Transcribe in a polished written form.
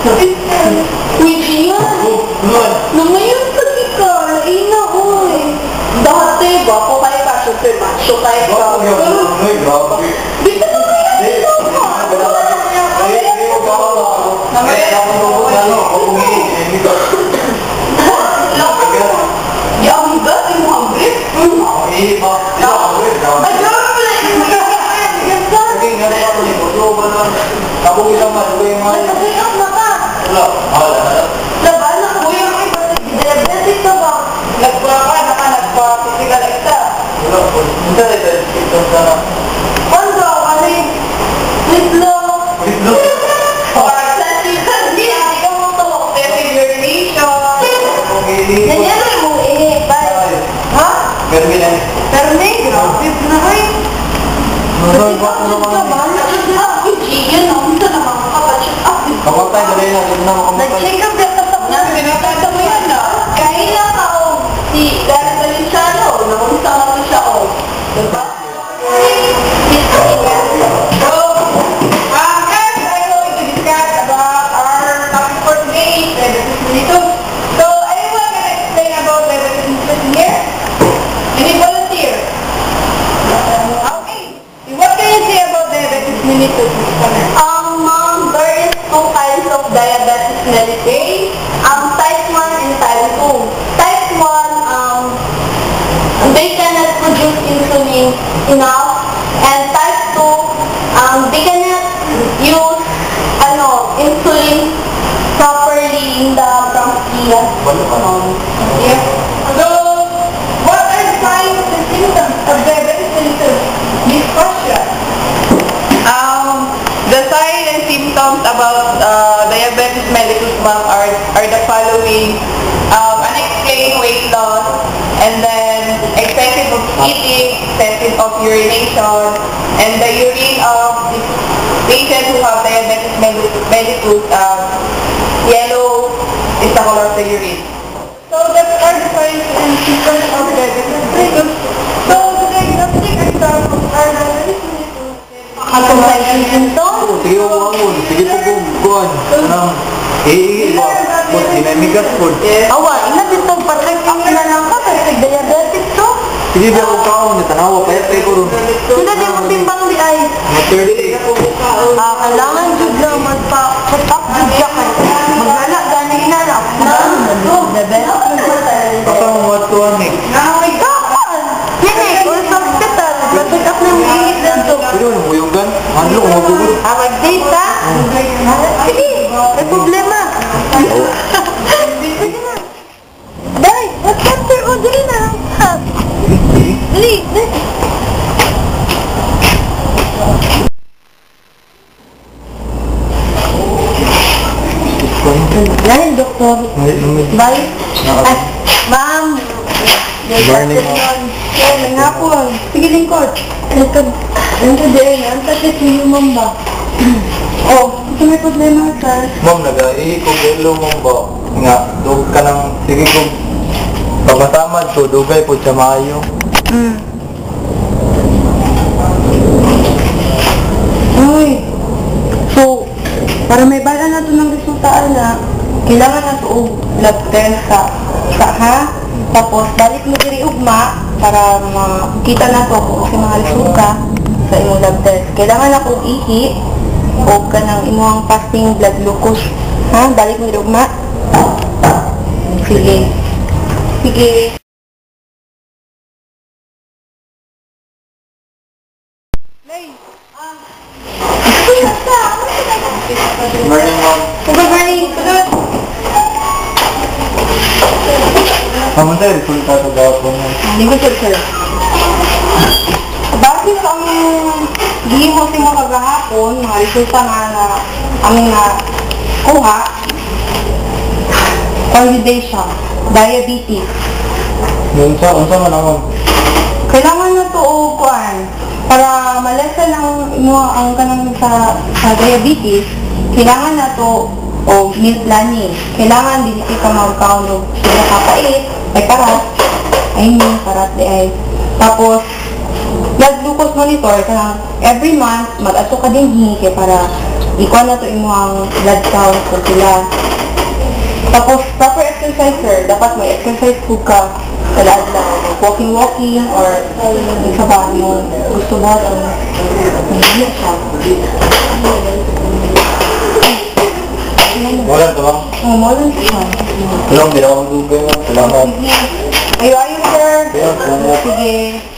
Which yan? Nangayon sa ka, ina ko eh. Dati ba, kung kayo ka, super macho kayo ka. Dito na kaya dito ka. Yang gas, yung hungry? Diabetic ka ba? Nagpa-physical exam? Ano? Ano yung Ritlo? Hindi ka mo ito urination. Ganyan na yung ini. Ha? Permi? Grabe na kayo. Kasi kapit ka ba? Yan ang isa na makakapag-check up. Kamatay na rin natin na makamatay. Nag-check up ka sa pinatata mo yan na. Kahit na ka o si Dara Valenciano, nakunsa ka mo siya o. Diba? So, guys, I'm going to discuss about our topic for today, diabetes mellitus. So, anyone can explain about diabetes mellitus here? Any volunteer? Okay. What can you say about diabetes mellitus? Ma'am, there is two kinds of diabetes mellitus. Type 1 and type 2. Type 1, they cannot produce insulin enough. And type 2, they cannot use insulin properly in the pancreas. Yes. So, what are the signs and symptoms of diabetes mellitus? This question. The signs and symptoms about diabetes mellitus are the following: unexplained weight loss, and then excessive of eating, excessive of urination, and the urine of the patients who have diabetes mellitus, yellow is the color of the urine. So that are the signs and symptoms of diabetes mellitus. So the diagnostic examples are diabetes mellitus. Ako ba yung symptoms? Sige po ang sige po buwan. Dinamigas po. Awa, ina dito patrek ang lang ka kasi diabetic to. Sige ba ako kaon na tanawa pa yata ko ron. Sila di mo timbang di ay. Kailangan jud na magpa-check up jud ka. Maglala gani inala. Diabetic. Baka mo matuan eh. Naway ka. Clinic or sa hospital. Check up ng ihit dito. Pero yung huyugan, handlo ko magugod. Mag-data? Sige, may problema. Day, what's after order na? Dali, dali. Dahil, doktor. Bye. Ma'am. Good morning, ma'am. May hapon. Sige, lingkod. Lingkod din. Ang tatit yung ma'am ba? Oh, ito may problema, sir. Ma'am, nag-ihi ko gelo mong ba? Nga, dug ka ng, sige ko, pagmatamad ko, dugay po siya maayo. Uy. So, para may bala na ito ng resulta na, kailangan na ito blood test ha? Tapos, balik mo diri ugma para makita na ito kung kasi mga resulta sa imong blood test. Kailangan na kong ihi o ka ng imong fasting blood glucose. Ha? Balik mo diri ugma. Sige. Sige. Good morning, ma'am. Good morning. Good. Mamunta, resulta ko gawin mo. Hindi ko sir. Bakit ang gihimo sa mga kagahapon, mga resulta na aming kuha, conjugation, diabetes. Unsa man naman? Kailangan na ito o kuan, para malesa ang kanang sa diabetes, kailangan na ito o meal planning. Kailangan din ka mag-count o sila kapait, ay karat, karat di ay. Tapos, blood glucose monitor, every month, mag-ato ka din hingi para ikuha na to imong blood count kung sila. Tapos, proper exercise, sir. Dapat may exercise po ka kada adlaw. Walking, or isa ba mo gusto ba o hindi siya. Wala ito ba? Oo, mo lang siya. Alam, hindi na ako magdugay mo. Salamat. Sige. Ayo, sir. Salamat. Sige.